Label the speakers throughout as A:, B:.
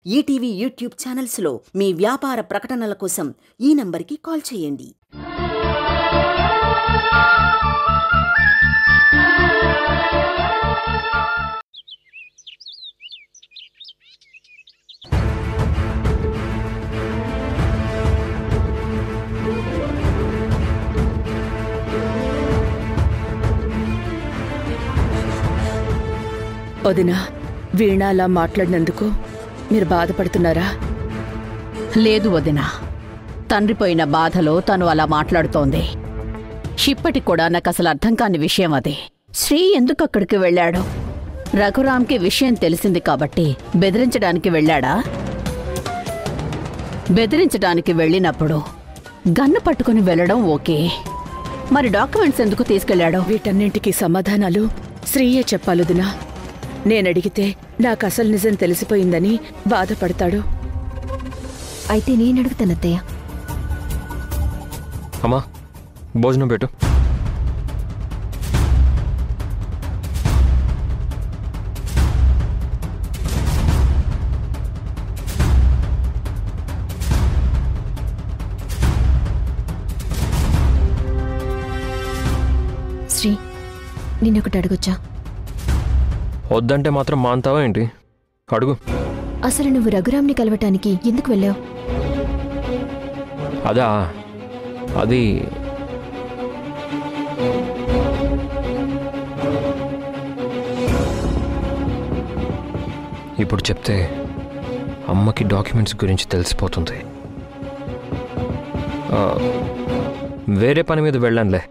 A: ETV YouTube ఛానల్స్లో మీ వ్యాపార ప్రకటనల కోసం ఈ నంబర్కి కాల్ చేయండి.
B: వదినా, వీణ అలా మాట్లాడినందుకు మీరు బాధపడుతున్నారా?
C: లేదు వదినా, తండ్రిపోయిన బాధలో తను అలా మాట్లాడుతోంది. ఇప్పటికి కూడా నాకు అసలు అర్థం కాని విషయం అది. శ్రీ ఎందుకు అక్కడికి వెళ్ళాడు? రఘురామ్కి విషయం తెలిసింది కాబట్టి బెదిరించడానికి వెళ్ళాడా? బెదిరించడానికి వెళ్ళినప్పుడు గన్ను పట్టుకుని వెళ్ళడం ఓకే, మరి డాక్యుమెంట్స్ ఎందుకు తీసుకెళ్లాడు?
B: వీటన్నింటికీ సమాధానాలు శ్రీయే చెప్పాలుదినా. నేనడిగితే నాకు అసలు నిజం తెలిసిపోయిందని బాధపడతాడు.
D: అయితే నేనడుగుతానత్తయ్య.
E: అమ్మా, భోజనం పెట్టు.
D: శ్రీ, నిన్నొకటి అడగొచ్చా?
E: వద్దంటే మాత్రం మాంతావా ఏంటి? అడుగు.
D: అసలు నువ్వు రఘురామ్ని కలవటానికి ఎందుకు వెళ్ళావు?
E: అదా, అది ఇప్పుడు చెప్తే అమ్మకి డాక్యుమెంట్స్ గురించి తెలిసిపోతుంది. వేరే పని మీద వెళ్ళానులే.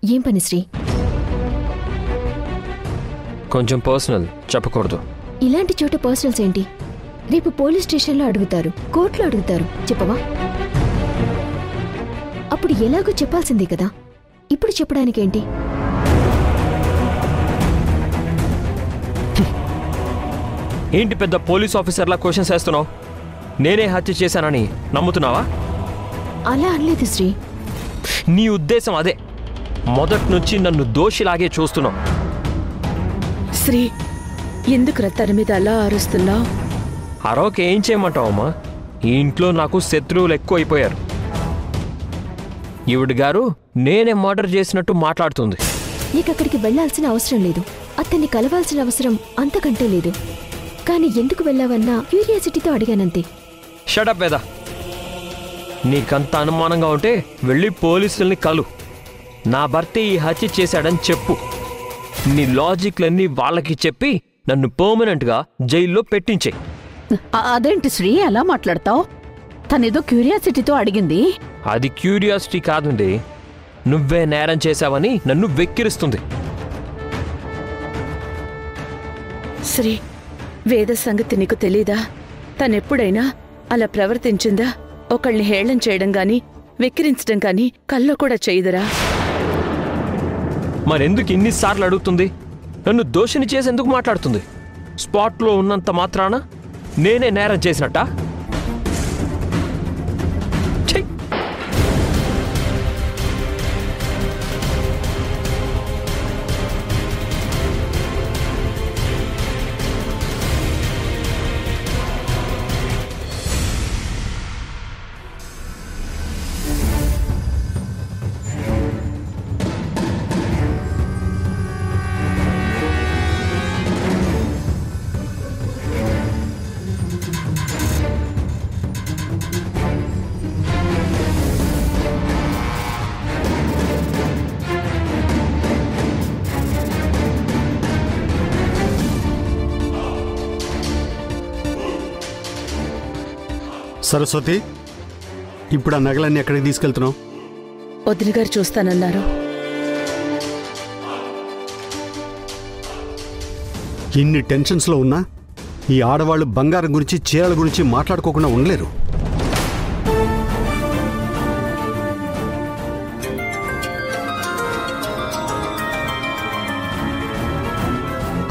D: ఏం పని శ్రీ?
E: కొంచెం పర్సనల్, చెప్పకూడదు.
D: ఇలాంటి చోట పర్సనల్స్ ఏంటి? రేపు పోలీస్ స్టేషన్లో అడుగుతారు, కోర్టులో అడుగుతారు, చెప్పవా? అప్పుడు ఎలాగో చెప్పాల్సిందే కదా, ఇప్పుడు చెప్పడానికేంటి?
E: ఏంటి పెద్ద పోలీస్ ఆఫీసర్లా క్వశ్చన్స్ వేస్తున్నావు? నేనే హత్య చేశానని నమ్ముతున్నావా?
D: అలా అనలేదు శ్రీ.
E: నీ ఉద్దేశం అదే. మొదటి నుంచి నన్ను దోషిలాగే చూస్తున్నావు.
B: శ్రీ, ఎందుకు తన మీద అలా అరుస్తున్నావు?
E: అరవక ఏం చేయమంటావమ్మా? ఈ ఇంట్లో నాకు శత్రువులు ఎక్కువ అయిపోయారు. ఈవిడ గారు నేనే మర్డర్ చేసినట్టు మాట్లాడుతుంది.
D: నీకక్కడికి వెళ్లాల్సిన అవసరం లేదు, అతన్ని కలవాల్సిన అవసరం అంతకంటే లేదు. కానీ ఎందుకు వెళ్ళావన్నా క్యూరియాసిటీతో అడిగానంతే.
E: షటప్ వేదా. నీకంత అనుమానంగా ఉంటే వెళ్ళి పోలీసుల్ని కలు. నా భర్త ఈ హత్య చేశాడని చెప్పు. నీ లాజిక్లన్నీ వాళ్ళకి చెప్పి నన్ను పర్మనెంట్గా జైల్లో పెట్టించే.
C: అదేంటి శ్రీ అలా మాట్లాడతావు? తనేదో క్యూరియాసిటీతో అడిగింది.
E: అది క్యూరియాసిటీ కాదండి, నువ్వే నేరం చేశావని నన్ను వెక్కిరిస్తుంది.
B: శ్రీ, వేద సంగతి నీకు తెలీదా? తనెప్పుడైనా అలా ప్రవర్తించిందా? ఒకళ్ళని హేళన చేయడం గాని వెక్కిరించడం గాని కల్లో కూడా చేయదురా.
E: మరెందుకు ఇన్నిసార్లు అడుగుతుంది? నన్ను దోషిని చేసి ఎందుకు మాట్లాడుతుంది? స్పాట్లో ఉన్నంత మాత్రాన నేనే నేరం చేసినట్టా?
F: సరస్వతి, ఇప్పుడు ఆ నగలన్నీ ఎక్కడికి తీసుకెళ్తున్నావు?
B: వదిన గారు చూస్తానన్నారు.
F: ఇన్ని టెన్షన్స్లో ఉన్నా ఈ ఆడవాళ్ళు బంగారం గురించి చీరల గురించి మాట్లాడుకోకుండా ఉండలేరు.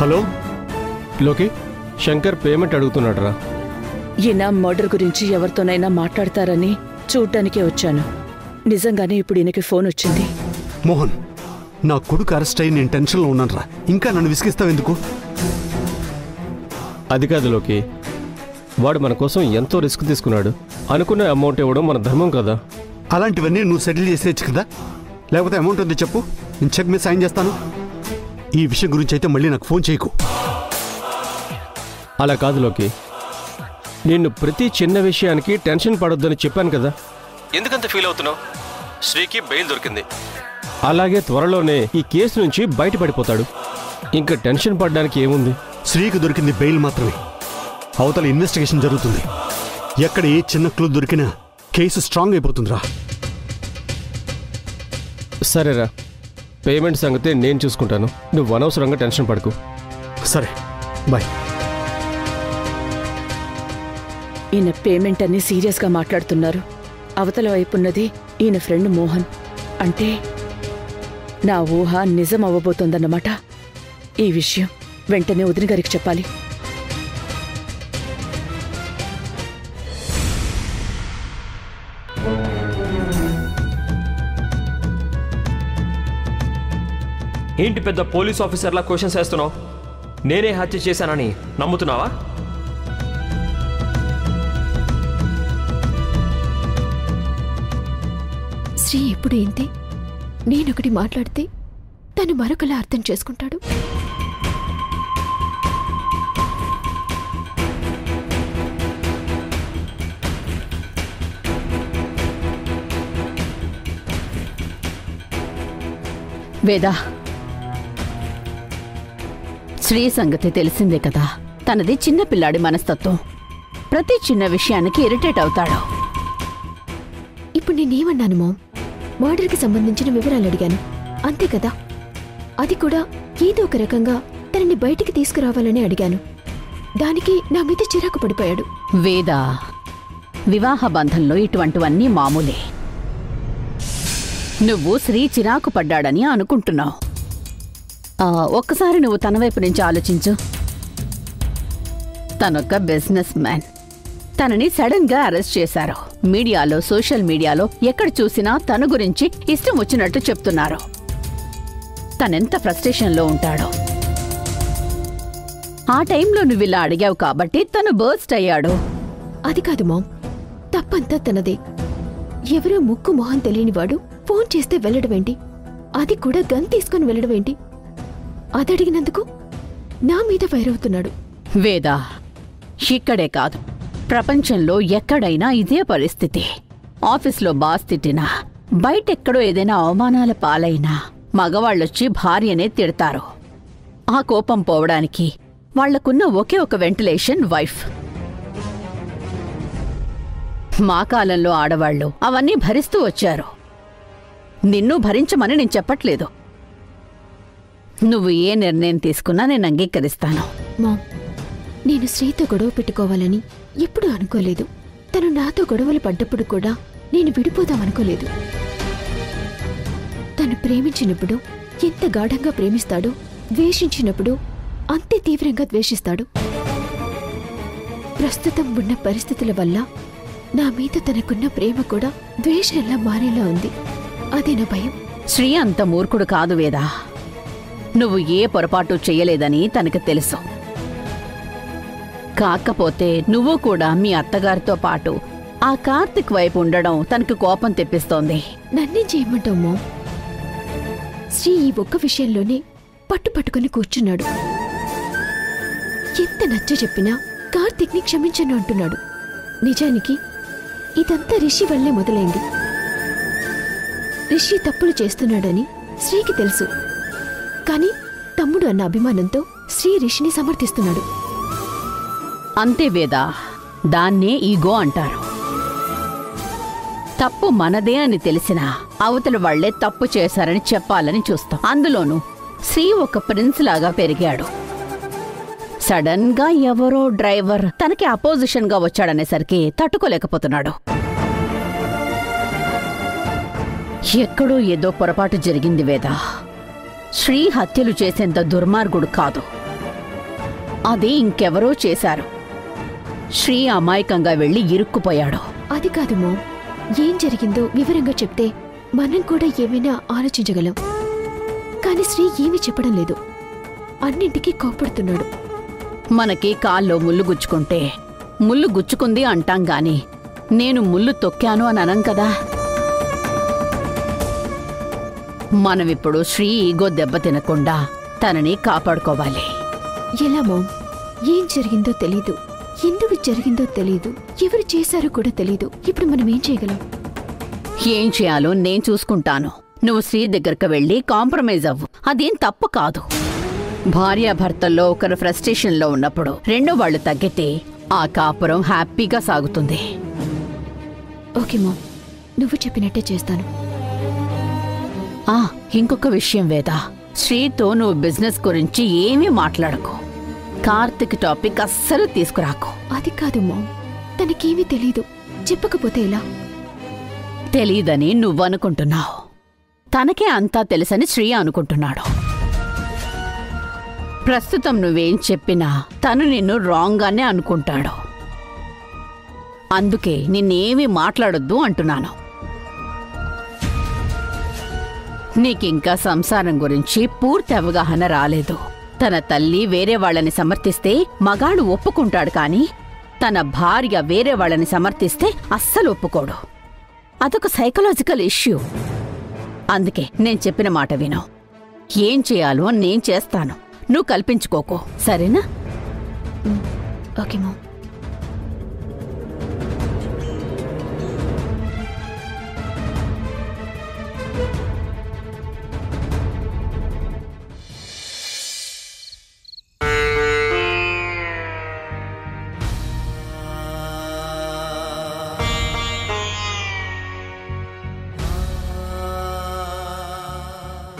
F: హలో
G: లోకి, శంకర్ పేమెంట్ అడుగుతున్నాడు రా.
B: ఈయన మర్డర్ గురించి ఎవరితోనైనా మాట్లాడతారని చూడ్డానికే వచ్చాను. నిజంగానే ఇప్పుడు ఈయనకి ఫోన్ వచ్చింది.
F: మోహన్, నా కొడుకు అరెస్ట్ అయ్యి నేను టెన్షన్లో ఉన్నానురా. ఇంకా నన్ను విసిగిస్తావెందుకు?
G: అది కాదు లోకి, వాడు మన కోసం ఎంతో రిస్క్ తీసుకున్నాడు. అనుకున్న అమౌంట్ ఇవ్వడం మన ధర్మం కదా.
F: అలాంటివన్నీ నువ్వు సెటిల్ చేసేయచ్చు కదా. లేకపోతే అమౌంట్ ఉంది చెప్పు, నేను చెక్ మీద సైన్ చేస్తాను. ఈ విషయం గురించి అయితే మళ్ళీ నాకు ఫోన్ చేయకు.
G: అలా కాదు లోకి, నిన్ను ప్రతి చిన్న విషయానికి టెన్షన్ పడొద్దని చెప్పాను కదా. ఎందుకంత ఫీల్ అవుతున్నావు? శ్రీకి బెయిల్ దొరికింది. అలాగే త్వరలోనే ఈ కేసు నుంచి బయటపడిపోతాడు. ఇంకా టెన్షన్ పడడానికి ఏముంది?
F: శ్రీకి దొరికింది బెయిల్ మాత్రమే. అవతల ఇన్వెస్టిగేషన్ జరుగుతుంది. ఎక్కడ ఏ చిన్న క్లూ దొరికినా కేసు స్ట్రాంగ్ అయిపోతుందిరా.
G: సరేరా, పేమెంట్ సంగతి నేను చూసుకుంటాను. నువ్వు అనవసరంగా టెన్షన్ పడకు.
F: సరే, బాయ్.
B: ఈయన పేమెంట్ అన్ని సీరియస్గా మాట్లాడుతున్నారు. అవతల వైపున్నది ఈయన ఫ్రెండ్ మోహన్. అంటే నా ఊహ నిజం అవ్వబోతోందన్నమాట. ఈ విషయం వెంటనే వదిన గారికి చెప్పాలి.
E: ఏంటి పెద్ద పోలీస్ ఆఫీసర్లా క్వశ్చన్స్ వేస్తున్నావు? నేనే హత్య చేశానని నమ్ముతున్నావా?
D: శ్రీ ఎప్పుడు ఏంటి, నేనొకటి మాట్లాడితే తను మరొకలా అర్థం చేసుకుంటాడు.
C: వేదా, శ్రీ సంగతి తెలిసిందే కదా. తనది చిన్నపిల్లాడి మనస్తత్వం. ప్రతి చిన్న విషయానికి ఇరిటేట్ అవుతాడు.
D: ఇప్పుడు నేనేమన్నాను మామ్? మర్డర్కి సంబంధించిన వివరాలు అడిగాను, అంతే కదా. అది కూడా ఏదో ఒక రకంగా తనని బయటికి తీసుకురావాలని అడిగాను. దానికి నా మీద చిరాకు పడిపోయాడు.
C: వేదా, వివాహ బంధంలో ఇటువంటివన్నీ మామూలే. నువ్వు శ్రీ చిరాకు పడ్డాడని అనుకుంటున్నావు. ఒక్కసారి నువ్వు తన వైపు నుంచి ఆలోచించు. తనొక బిజినెస్ మ్యాన్. తనని సడన్ గా అరెస్ట్ చేశారు. మీడియాలో, సోషల్ మీడియాలో ఎక్కడ చూసినా తన గురించి ఇష్టం వచ్చినట్టు చెప్తున్నారు. తనెంత ఫ్రస్ట్రేషన్లో ఉంటాడో. ఆ టైంలో నువ్విలా అడిగావు కాబట్టి తను బర్స్ట్ అయ్యాడు.
D: అది కాదు మామ్, తప్పంతా తనదే. ఎవరో ముక్కు మొహం తెలియనివాడు ఫోన్ చేస్తే వెళ్ళడమేంటి? అది కూడా గన్ తీసుకుని వెళ్ళడమేంటి? అదడిగినందుకు నా మీద వైరవుతున్నాడు.
C: వేదా, ఇక్కడే కాదు, ప్రపంచంలో ఎక్కడైనా ఇదే పరిస్థితి. ఆఫీస్లో బాస్ తిట్టినా, బయటెక్కడో ఏదైనా అవమానాల పాలైనా మగవాళ్ళొచ్చి భార్యనే తిడతారు. ఆ కోపం పోవడానికి వాళ్లకున్న ఒకే ఒక వెంటిలేషన్ వైఫ్. మా కాలంలో ఆడవాళ్లు అవన్నీ భరిస్తూ వచ్చారు. నిన్ను భరించమని నేను చెప్పట్లేదు. నువ్వు ఏ నిర్ణయం తీసుకున్నా నేను అంగీకరిస్తాను.
D: మామ్, నేను శ్రీతో గొడవ పెట్టుకోవాలని ఎప్పుడూ అనుకోలేదు. తను నాతో గొడవలు పడ్డప్పుడు కూడా నేను విడిపోదామనుకోలేదు. తను ప్రేమించినప్పుడు ఎంత గాఢంగా ప్రేమిస్తాడో, ద్వేషించినప్పుడు అంతే తీవ్రంగా ద్వేషిస్తాడు. ప్రస్తుతం ఉన్న పరిస్థితుల వల్ల నా మీద తనకున్న ప్రేమ కూడా ద్వేషంలా మారేలా ఉంది. అదే నా భయం.
C: శ్రీ అంత మూర్ఖుడు కాదు వేదా. నువ్వు ఏ పొరపాటు చెయ్యలేదని తనకు తెలుసు. కాకపోతే నువ్వు కూడా మీ అత్తగారితో పాటు ఆ కార్తిక్ వైపు ఉండడం తనకు కోపం తెప్పిస్తోంది.
D: నన్నేం చేయమంటావు? శ్రీ ఈ ఒక్క విషయంలోనే పట్టుపట్టుకుని కూర్చున్నాడు. ఎంత నచ్చ చెప్పినా కార్తిక్ని క్షమించను అంటున్నాడు. నిజానికి ఇదంతా రిషి వల్లే మొదలైంది. రిషి తప్పులు చేస్తున్నాడని శ్రీకి తెలుసు. కానీ తమ్ముడు అన్న అభిమానంతో శ్రీ రిషిని సమర్థిస్తున్నాడు.
C: అంతే వేదా, దాన్నే ఈగో అంటారు. తప్పు మనదే అని తెలిసినా అవతల వాళ్లే తప్పు చేశారని చెప్పాలని చూస్తాం. అందులోనూ శ్రీ ఒక ప్రిన్స్ లాగా పెరిగాడు. సడన్ గా ఎవరో డ్రైవర్ తనకి అపోజిషన్ గా వచ్చాడనేసరికి తట్టుకోలేకపోతున్నాడు. ఎక్కడో ఏదో పొరపాటు జరిగింది వేదా. శ్రీ హత్యలు చేసేంత దుర్మార్గుడు కాదు. అది ఇంకెవరో చేశారు. శ్రీ అమాయకంగా వెళ్లి ఇరుక్కుపోయాడు.
D: అది కాదు మో, ఏం జరిగిందో వివరంగా చెప్తే మనం కూడా ఏమైనా ఆలోచించగలం. కాని శ్రీ ఏమీ చెప్పడం లేదు. అన్నింటికీ కోప్పడుతున్నాడు.
C: మనకి కాల్లో ముళ్ళు గుచ్చుకుంటే ముళ్ళు గుచ్చుకుంది అంటాం గాని నేను ముళ్ళు తొక్కాను అని అనం కదా. మనమిప్పుడు శ్రీ ఈగో దెబ్బతినకుండా తనని కాపాడుకోవాలి.
D: ఎలా మామ్? ఏం జరిగిందో తెలీదు, ఎందుకు జరిగిందో తెలీదు, ఎవరు చేశారో కూడా తెలీదు. ఇప్పుడు మనం ఏం చేయగలం?
C: ఏం చేయాలో నేను చూసుకుంటాను. నువ్వు శ్రీ దగ్గరకు వెళ్ళి కాంప్రమైజ్ అవ్వు. అదేం తప్పు కాదు. భార్యాభర్తల్లో ఒకరు ఫ్రస్ట్రేషన్లో ఉన్నప్పుడు రెండో వాళ్ళు తగ్గితే ఆ కాపురం హ్యాపీగా సాగుతుంది.
D: ఓకే మామ్, నువ్వు చెప్పినట్టే చేస్తాను.
C: ఇంకొక విషయం వేద, శ్రీతో నువ్వు బిజినెస్ గురించి ఏమీ మాట్లాడకు. కార్తిక్ టాపిక్ అస్సలు తీసుకురాకు.
D: అది కాదు మామ్, తనకేమీ తెలీదు. చెప్పకపోతే ఎలా?
C: తెలీదని నువ్వనుకుంటున్నావు, తనకే అంతా తెలుసని శ్రీ అనుకుంటున్నాడు. ప్రస్తుతం నువ్వేం చెప్పినా తను నిన్ను రాంగ్గానే అనుకుంటాడు. అందుకే నిన్నేమీ మాట్లాడొద్దు అంటున్నాను. నీకింకా సంసారం గురించి పూర్తి అవగాహన రాలేదు. తన తల్లి వేరే వాళ్ళని సమర్థిస్తే మగాడు ఒప్పుకుంటాడు, కాని తన భార్య వేరే వాళ్ళని సమర్థిస్తే అస్సలు ఒప్పుకోడు. అదొక సైకలాజికల్ ఇష్యూ. అందుకే నేను చెప్పిన మాట విను. ఏం చేయాలో నేను చేస్తాను, నువ్వు కల్పించుకోకు, సరేనా?
D: Okay ma'am.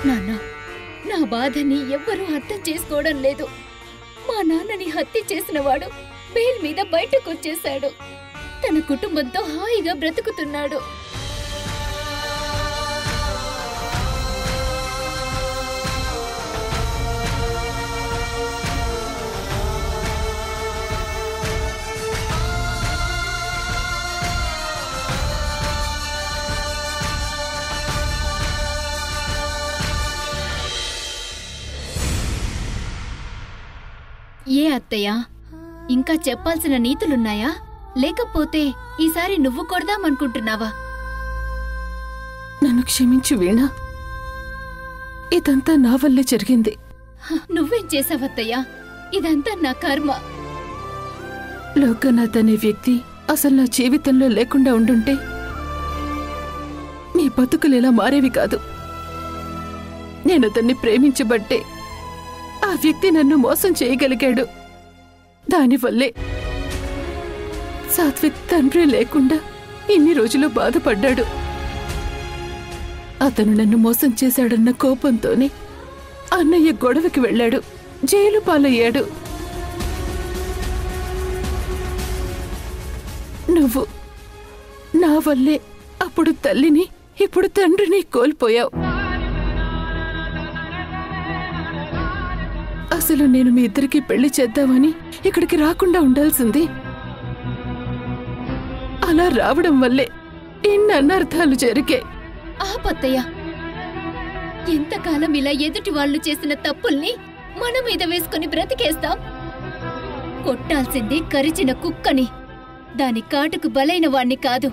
H: నాన్న, నా బాధని ఎవ్వరూ అర్థం చేసుకోవడం లేదు. మా నాన్నని హత్య చేసినవాడు బెయిల్ మీద బయటకొచ్చేశాడు. తన కుటుంబంతో హాయిగా బ్రతుకుతున్నాడు. ఏ అత్తయ్య, ఇంకా చెప్పాల్సిన నీతులున్నాయా? లేకపోతే ఈసారి నువ్వు కొడదామనుకుంటున్నావా?
B: నన్ను క్షమించు వీణా, ఇదంతా నా వల్లే జరిగింది.
H: నువ్వేం చేసావత్తయ్యా? ఇదంతా నా కర్మ.
B: లోకనాథ్ అనే వ్యక్తి అసలు నా జీవితంలో లేకుండా ఉండుంటే నీ బతుకులు ఎలా మారేవి కాదు. నేను అతన్ని ప్రేమించబట్టే ఆ వ్యక్తి నన్ను మోసం చేయగలిగాడు. దానివల్లే సాత్విక్ తండ్రి లేకుండా ఇన్ని రోజులు బాధపడ్డాడు. అతను నన్ను మోసం చేశాడన్న కోపంతోనే అన్నయ్య గొడవకి వెళ్ళాడు, జైలు పాలయ్యాడు. నువ్వు నా వల్లే అప్పుడు తల్లిని, ఇప్పుడు తండ్రిని కోల్పోయావు. అసలు నేను మీ ఇద్దరికి పెళ్లి చేద్దామని ఇక్కడికి రాకుండా ఉండాల్సింది. అలా రావడం వల్లే ఇన్ని అనర్థాలు జరిగాయి.
H: ఆపత్తయ్య, ఎంతకాలం ఇలా ఎదుటి వాళ్ళు చేసిన తప్పుల్ని మన మీద వేసుకుని బ్రతికేస్తాం? కొట్టాల్సింది కరిచిన కుక్కని, దాని కాటుకు బలైన వాణ్ణి కాదు.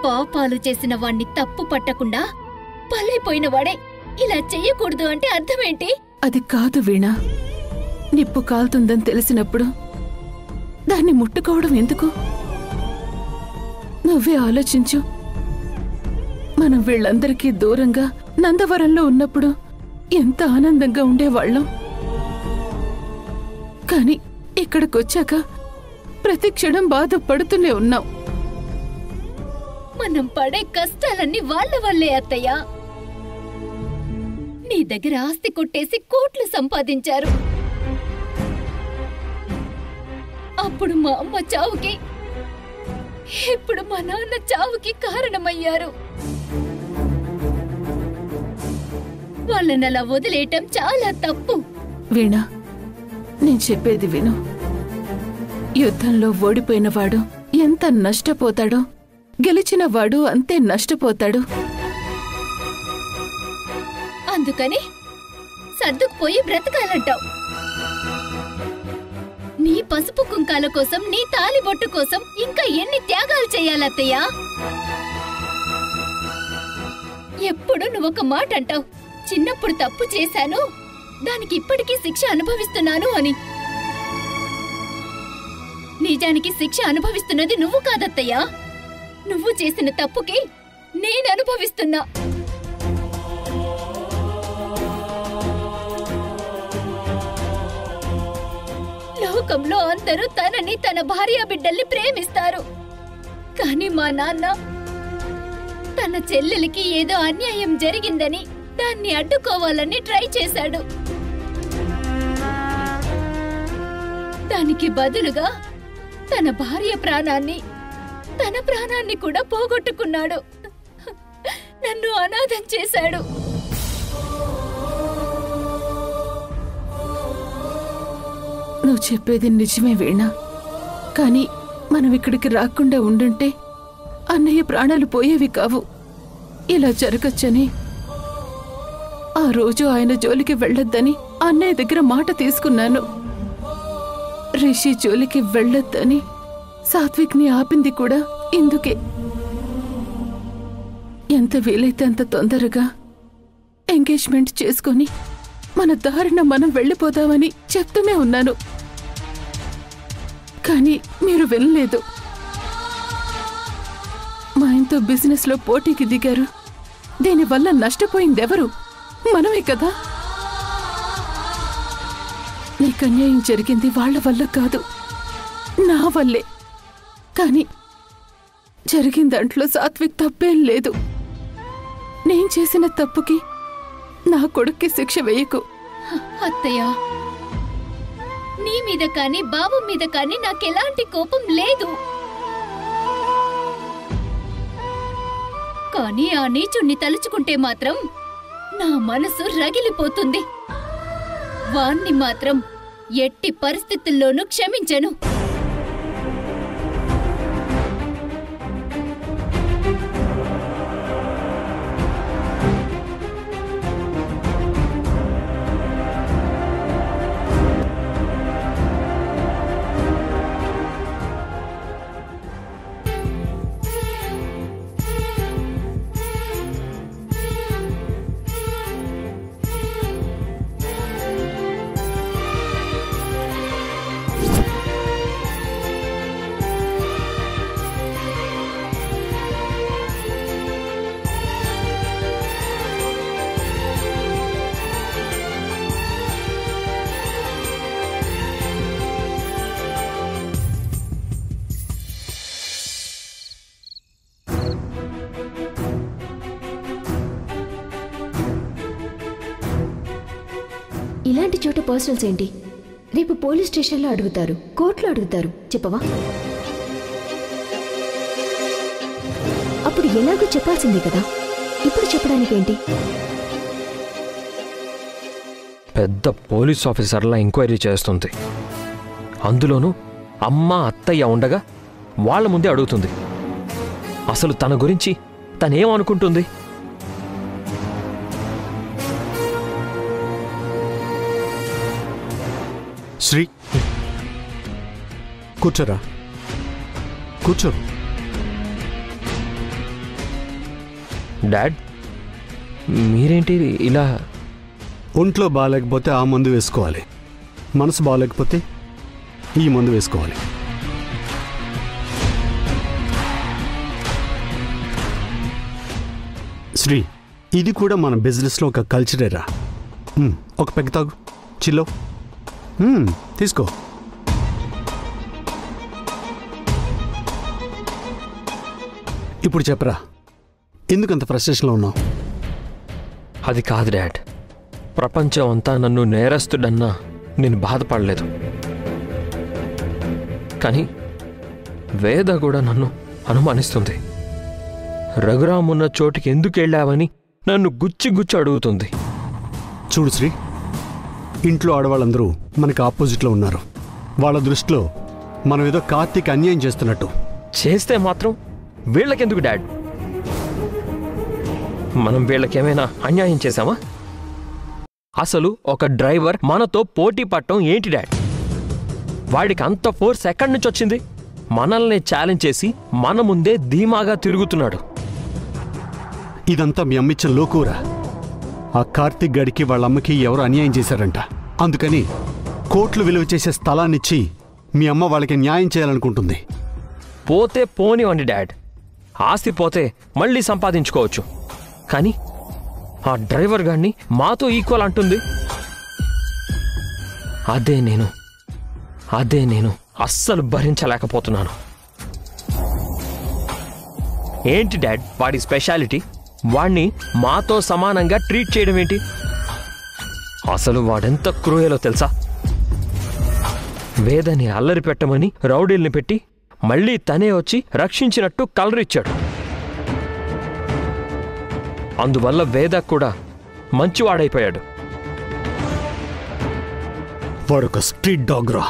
H: పాపాలు చేసిన వాణ్ణి తప్పు పట్టకుండా బలైపోయిన వాడే ఇలా చెయ్యకూడదు అంటే అర్థమేంటి?
B: అది కాదు వీణా, నిప్పు కాలుతుందని తెలిసినప్పుడు దాన్ని ముట్టుకోవడం ఎందుకు? నువ్వే ఆలోచించు. మనం వీళ్ళందరికీ దూరంగా నందవరంలో ఉన్నప్పుడు ఎంత ఆనందంగా ఉండేవాళ్ళం. కాని ఇక్కడికొచ్చాక ప్రతి క్షణం బాధపడుతూనే ఉన్నాం.
H: మనం పడే కష్టాలన్నీ వాళ్ళ వల్లే అత్తయ్య. నీ దగ్గర ఆస్తి కొట్టేసి కోట్లు సంపాదించారు. అప్పుడు మా అమ్మ చావుకి, ఇప్పుడు మా నాన్న చావుకి కారణమయ్యారు. వాళ్ళని అలా వదిలేయటం చాలా తప్పు.
B: వీణా, నేను చెప్పేది విను. యుద్ధంలో ఓడిపోయినవాడు ఎంత నష్టపోతాడో, గెలిచినవాడు అంతే నష్టపోతాడు.
H: అందుకని సర్దుకుపోయి బ్రతకాలంటావు. నీ పసుపు కుంకాల కోసం, నీ తాలిబొట్టు కోసం ఇంకా ఎన్ని త్యాగాలు చేయాలత్తయ్య? ఎప్పుడు నువ్వొక మాట అంటావు, చిన్నప్పుడు తప్పు చేశాను, దానికి ఇప్పటికీ శిక్ష అనుభవిస్తున్నాను అని. నిజానికి శిక్ష అనుభవిస్తున్నది నువ్వు కాదత్తయ్యా, నువ్వు చేసిన తప్పుకి నేను అనుభవిస్తున్నా. లోకంలో అందరూ తనని, తన భార్య బిడ్డల్ని ప్రేమిస్తారు. కానీ మా నాన్న తన చెల్లెలికి ఏదో అన్యాయం జరిగిందని దాన్ని అడ్డుకోవాలని ట్రై చేశాడు. దానికి బదులుగా తన భార్య ప్రాణాన్ని, తన ప్రాణాన్ని కూడా పోగొట్టుకున్నాడు. నన్ను అనాథం చేశాడు.
B: నువ్వు చెప్పేది నిజమే వీణా, కానీ మనం ఇక్కడికి రాకుండా ఉండుంటే అన్నయ్య ప్రాణాలు పోయేవి కావు. ఇలా జరగచ్చని, ఆ రోజు ఆయన జోలికి వెళ్ళొద్దని అన్నయ్య దగ్గర మాట తీసుకున్నాను. రిషి జోలికి వెళ్ళొద్దని సాత్విక్ని ఆపింది కూడా ఇందుకే. ఎంత వీలైతే అంత తొందరగా ఎంగేజ్మెంట్ చేసుకొని మన దారిన మనం వెళ్ళిపోదామని చెప్తూనే ఉన్నాను. కానీ మీరు వినలేదు. మా ఇంతో బిజినెస్లో పోటీకి దిగారు. దీనివల్ల నష్టపోయిందెవరు? మనమే కదా. నీకు అన్యాయం జరిగింది వాళ్ళ వల్ల కాదు, నా వల్లే. కానీ జరిగిన దాంట్లో సాత్విక్ తప్పేం లేదు. నేను చేసిన తప్పుకి నా కొడుక్కి శిక్ష వేయకు.
H: అత్తయ్య, నీ మీద కానీ బాబు మీద కానీ నాకెలాంటి కోపం లేదు. కానీ ఆ నీచుణ్ణి తలుచుకుంటే మాత్రం నా మనసు రగిలిపోతుంది. వాణ్ణి మాత్రం ఎట్టి పరిస్థితుల్లోనూ క్షమించను.
D: ఇలాంటి చోట పర్సనల్స్ ఏంటి? రేపు పోలీస్ స్టేషన్లో అడుగుతారు, కోర్టులో అడుగుతారు, చెప్పవా? అప్పుడు ఎలాగో చెప్పాల్సిందే కదా, ఇప్పుడు చెప్పడానికేంటి?
E: పెద్ద పోలీస్ ఆఫీసర్లా ఎంక్వైరీ చేస్తుంది. అందులోనూ అమ్మ అత్తయ్య ఉండగా వాళ్ళ ముందే అడుగుతుంది. అసలు తన గురించి తనేమనుకుంటుంది?
F: శ్రీ, కూర్చోరా, కూర్చో.
E: డాడ్, మీరేంటి ఇలా?
F: ఒంట్లో బాగాలేకపోతే ఆ మందు వేసుకోవాలి, మనసు బాగాలేకపోతే ఈ మందు వేసుకోవాలి. శ్రీ, ఇది కూడా మన బిజినెస్లో ఒక కల్చరేరా. ఒక పెగ్ తాగు, చిల్లో. తీసుకో. ఇప్పుడు చెప్పరా, ఎందుకంత ఫ్రస్ట్రేషన్లో ఉన్నావు?
E: అది కాదు డాడ్, ప్రపంచం అంతా నన్ను నేరస్తుడన్నా నేను బాధపడలేదు. కానీ వేద కూడా నన్ను అనుమానిస్తుంది. రఘురామ్ ఉన్న చోటికి ఎందుకు వెళ్ళావని నన్ను గుచ్చి గుచ్చి అడుగుతుంది.
F: చూడు శ్రీ, ఇంట్లో ఆడవాళ్ళందరూ మనకి ఆపోజిట్లో ఉన్నారు. వాళ్ళ దృష్టిలో మనం ఏదో కార్తీక్ అన్యాయం చేస్తున్నట్టు.
E: చేస్తే మాత్రం వీళ్ళకెందుకు డాడ్? మనం వీళ్ళకేమైనా అన్యాయం చేశామా? అసలు ఒక డ్రైవర్ మనతో పోటీ పట్టడం ఏంటి డాడ్? వాడికి అంత ఫోర్స్ ఎక్కడి నుంచి వచ్చింది? మనల్ని ఛాలెంజ్ చేసి మన ముందే ధీమాగా తిరుగుతున్నాడు.
F: ఇదంతా మీ అమ్మిచ్చిన లోకూరా. ఆ కార్తిక్ గడికి వాళ్ళ అమ్మకి ఎవరు అన్యాయం చేశారంట. అందుకని కోట్లు విలువ చేసే స్థలాన్నిచ్చి మీ అమ్మ వాళ్ళకి న్యాయం చేయాలనుకుంటుంది.
E: పోతే పోనివ్వండి డాడ్, ఆస్తి పోతే మళ్ళీ సంపాదించుకోవచ్చు. కానీ ఆ డ్రైవర్ గాడిని మాతో ఈక్వల్ అంటుంది. అదే నేను అస్సలు భరించలేకపోతున్నాను. ఏంటి డాడ్ వాడి స్పెషాలిటీ? వాణ్ణి మాతో సమానంగా ట్రీట్ చేయడం ఏంటి? అసలు వాడెంత క్రూయలో తెలుసా? వేదని అల్లరి పెట్టమని రౌడీల్ని పెట్టి మళ్ళీ తనే వచ్చి రక్షించినట్టు కలరిచ్చాడు. అందువల్ల వేద కూడా మంచివాడైపోయాడు.
F: వాడొక స్ట్రీట్ డాగ్ రా.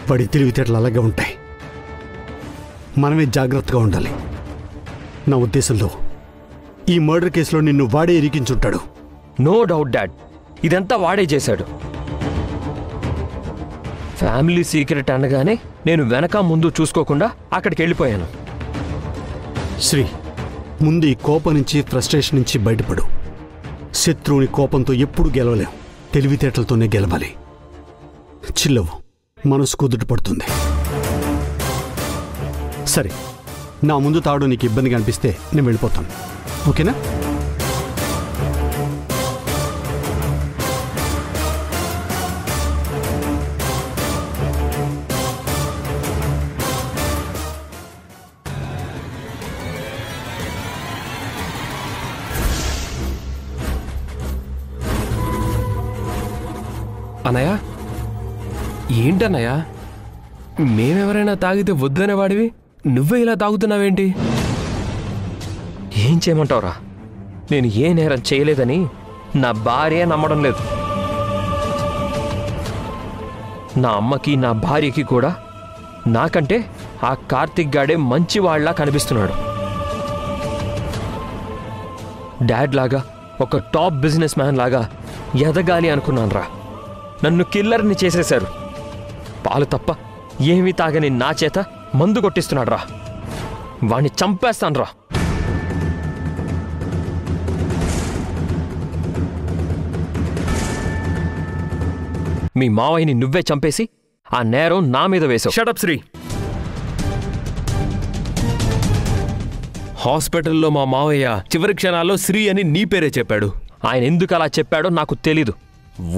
F: వాడి తెలివితేటలు అలాగే ఉంటాయి. మనమే జాగ్రత్తగా ఉండాలి. నా ఉద్దేశంలో ఈ మర్డర్ కేసులో నిన్ను వాడే ఇరికించుంటాడు.
E: నో డౌట్ డాడ్, ఇదంతా వాడే చేశాడు. ఫ్యామిలీ సీక్రెట్ అనగానే నేను వెనక ముందు చూసుకోకుండా అక్కడికి వెళ్ళిపోయాను.
F: శ్రీ, ముందు ఈ కోపం నుంచి, ఫ్రస్ట్రేషన్ నుంచి బయటపడు. శత్రువుని కోపంతో ఎప్పుడు గెలవలేం, తెలివితేటలతోనే గెలవాలి. చిల్లవు, మనసు కుదుట పడుతుంది. సరే, నా ముందు తాడు నీకు ఇబ్బందిగా అనిపిస్తే నేను వెళ్ళిపోతాను. ఓకేనా?
G: అన్నయ్య, ఏంటన్నయ్య, మేమెవరైనా తాగితే వద్దనేవాడివి, నువ్వే ఇలా తాగుతున్నావేంటి?
E: ఏం చేయమంటావురా? నేను ఏ నేరం చేయలేదని నా భార్య నమ్మడం లేదు. నా అమ్మకి నా భార్యకి కూడా నాకంటే ఆ కార్తిక్ గాడే మంచివాళ్లా కనిపిస్తున్నాడు. డాడ్ లాగా ఒక టాప్ బిజినెస్ మ్యాన్ లాగా ఎదగాలి అనుకున్నానురా. నన్ను కిల్లర్ని చేసేశారు. పాలు తప్ప ఏమీ తాగని నా చేత మందు కొట్టిస్తున్నాడు రా. వాణ్ణి చంపేస్తాను రా. మీ మావయ్యని నువ్వే చంపేసి ఆ నేరం నా మీద వేశావు.
G: షటప్ శ్రీ. హాస్పిటల్లో మా మావయ్య చివరి క్షణాల్లో శ్రీ అని నీ పేరే చెప్పాడు.
E: ఆయన ఎందుకు అలా చెప్పాడో నాకు తెలీదు.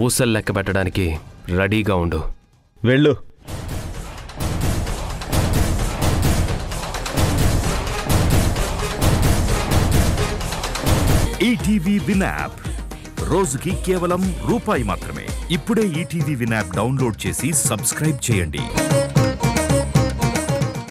G: ఊసలు లెక్క పెట్టడానికి రెడీగా ఉండు. వెళ్ళు.
I: ఈటీవీ విన్ యాప్ రోజుకి కేవలం రూపాయి మాత్రమే. ఇప్పుడే ఈటీవీ విన్ యాప్ డౌన్లోడ్ చేసి సబ్స్క్రైబ్ చేయండి.